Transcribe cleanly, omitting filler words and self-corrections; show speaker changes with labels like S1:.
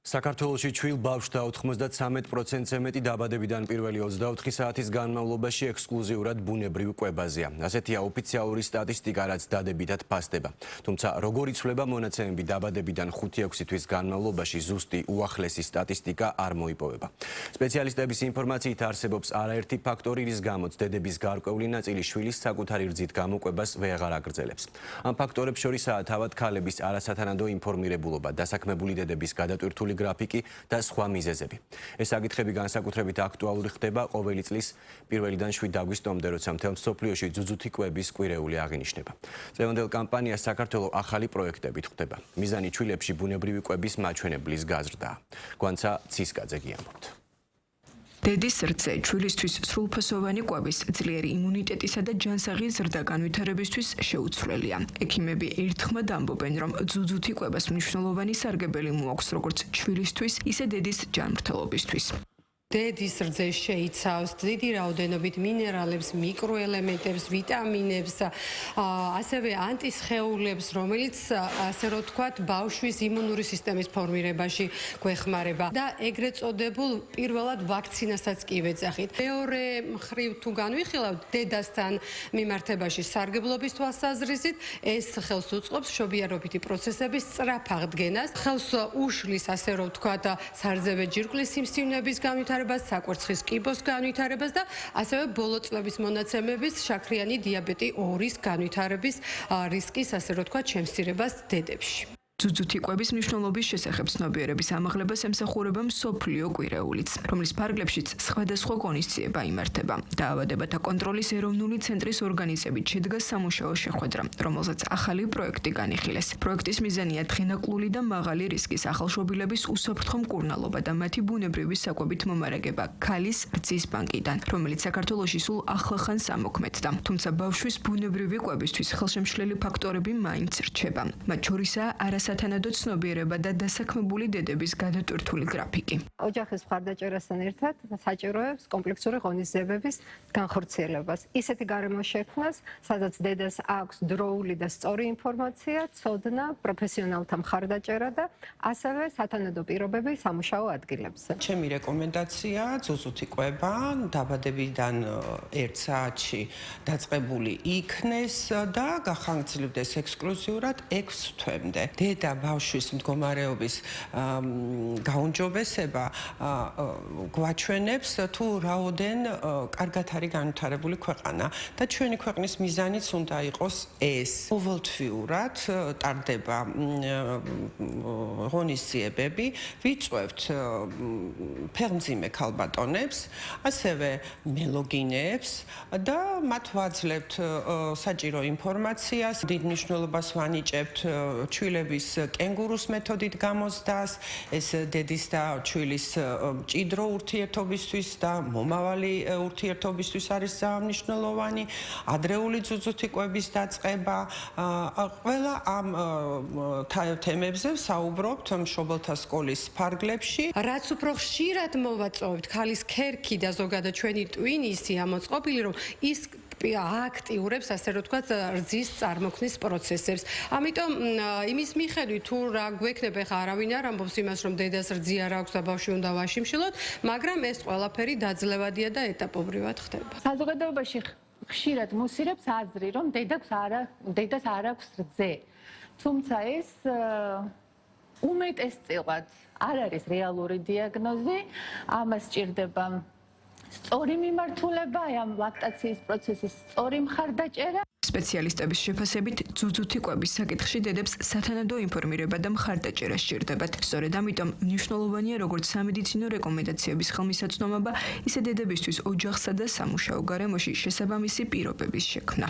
S1: საქართველოში ჩვილ ბავშვთა 93%-ზე მეტი დაბადებიდან პირველი 24 საათის განმავლობაში ექსკლუზიურად ბუნებრივ კვებაზეა. ასეთია ოფიციალური სტატისტიკა, რაც დადებითად ფასდება. თუმცა როგორ იცვლება მონაცემები დაბადებიდან 5-6 თვის განმავლობაში, ზუსტი უახლესი სტატისტიკა არ მოიპოვება. სპეციალისტების ინფორმაციით არსებობს არაერთი ფაქტორი, რის გამოც დედების გარკვეული ნაწილი შვილის საკუთარი რძით გამოკვებას ვეღარ აგრძელებს. ამ ფაქტორებს შორისაა თავად ქალების არასათანადო ინფორმირებულობა, დასაქმებული დედების გადატვირთული გრაფიკი და სხვა მიზეზები. ეს საკითხები განსაკუთრებით აქტუალური ხდება ყოველი წლის 1-დან 7 აგვისტომდე, როცა მთელ მსოფლიოში ძუძუთი კვების კვირეული აღინიშნება. წლევანდელ კამპანიას საქართველოს ახალი პროექტებით ხვდება. მიზანი ჩვილებში ბუნებრივი კვების მაჩვენებლის გაზრდაა. გვანცა ცისკაძე გიამბობთ.
S2: დედის რძე ჩვილისთვის სრულფასოვანი კვების, ძლიერი იმუნიტეტისა და ჯანსაღი ზრდა განვითარებისთვის შეუცვლელია. ექიმები ერთხმად ამბობენ, რომ ძუძუთი კვებას მნიშვნელოვანი სარგებელი მოაქვს როგორც ჩვილისთვის, ისე დედის ჯანმრთელობისთვის.
S3: დედის რძე შეიცავს დიდი რაოდენობით მინერალებს, მიკროელემენტებს, ვიტამინებს, ასევე ანტისხეულებს, რომელიც ასე რომ ვთქვათ, ბავშვის იმუნური სისტემის ფორმირებაში გვეხმარება და ეგრეთ წოდებულ პირველად ვაქცინასაც კი ვეძახით. მეორე მხრივ თუ განვიხილავთ დედასთან მიმართებაში სარგებლობის თვალსაზრისით, ეს ხელს უწყობს მშობიარობითი პროცესების სწრაფ აღდგენას, ხელს უშლის ასე რომ ვთქვათ, სარძევე ჯირკვლის სიმსივნეების განვითარებას, საკვერცხის კიბოს განვითარებას და ასევე ბოლო წლების მონაცემების შაქრიანი დიაბეტი 2-ის განვითარების რისკის, ასე რომ ვთქვათ, შემცირებას დედებში.
S2: ძუძუთი კვების მნიშვნელობის შესახებ ცნობიერების ამაღლებას ემსახურება მსოფლიო კვირეულიც, რომლის ფარგლებშიც სხვადასხვა ღონისძიება იმართება. დაავადებათა კონტროლის ეროვნული ცენტრის ორგანიზებით შედგა სამუშაო შეხვედრა, რომელზეც ახალი პროექტი განიხილეს. პროექტის მიზანია დღენაკლული და მაღალი რისკის ახალშობილების უსაფრთხო მკურნალობა და მათი ბუნებრივი საკვებით მომარაგება ქალის რძის ბანკიდან, რომელიც საქართველოში სულ ახლახანს ამოქმედდა. თუმცა ბავშვის ბუნებრივი კვებისთვის ხელშემშლელი ფაქტორები მაინც რჩება. მათ შორისაა არასათანადო ცნობიერება და დასაქმებული დედების გადატვირთული გრაფიკი.
S4: ოჯახის მხარდაჭერასთან ერთად საჭიროებს კომპლექსური ღონისძიებების განხორციელებას. ისეთი გარემო შექმნას, სადაც დედას აქვს დროული და სწორი ინფორმაცია, ცოდნა, პროფესიონალთა მხარდაჭერა და ასევე სათანადო პირობები სამუშაო ადგილებზე.
S5: ჩემი რეკომენდაცია ძუძუთი კვება დაბადებიდან 1 საათში დაწყებული იქნეს და გახანგრძლივდეს ექსკლუზიურად 6 თვემდე. დედა ბავშვის მდგომარეობის გაუმჯობესება გვაჩვენებს თუ რაოდენ კარგად არის განვითარებული ქვეყანა და ჩვენი ქვეყნის მიზანიც უნდა იყოს ეს. ყოველთვიურად ტარდება ღონისძიებები, ვიწვევთ ფეხმძიმე ქალბატონებს, ასევე მელოგინეებს და მათ ვაძლევთ საჭირო ინფორმაციას, დიდ მნიშვნელობას ვანიჭებთ ჩვილების კენგურუს მეთოდით გამოცდას, ეს დედის და ჩვილის მჭიდრო ურთიერთობისთვის და მომავალი ურთიერთობისთვის არის მნიშვნელოვანი, ადრეული ძუძუთი კვების დაწყება. ყველა ამ თემებზე საუბრობთ მშობელთა სკოლის ფარგლებში.
S3: რაც უფრო ხშირად მოვაწოვებთ ქალის ქერქი და ზოგადად ჩვენი ტვინისი ამოწყობილი, რომ ის აქტიურებს, ასე რომ ვთქვათ, რძის წარმოქმნის პროცესებს. ამიტომ იმის მიხედვით თუ რა გვექნება, ხა არავინ არ ამბობს იმას, რომ დედას რძი არ აქვს და ბავშვი უნდა ვაშიმშილოთ, მაგრამ ეს ყველაფერი დაძლევადია და ეტაპობრივად ხდება.
S4: საზოგადოებაში ხშირად მუსირებს აზრი, რომ დედას არ აქვს რძე. თუმცა ეს უმეტესწილად არ არის რეალური დიაგნოზი, ამას სჭირდება სწორი მიმართულება, ამ ლაქტაციის პროცესის სწორი მხარდაჭერა.
S2: სპეციალისტების შეფასებით, ძუძუთი კვების საკითხში დედებს სათანადო ინფორმირება და მხარდაჭერა სჭირდებათ. სწორედ ამიტომ მნიშვნელოვანია როგორც სამედიცინო რეკომენდაციების ხელმისაწვდომობა, ისე დედებისთვის ოჯახსა და სამუშაო გარემოში შესაბამისი პირობების შექმნა.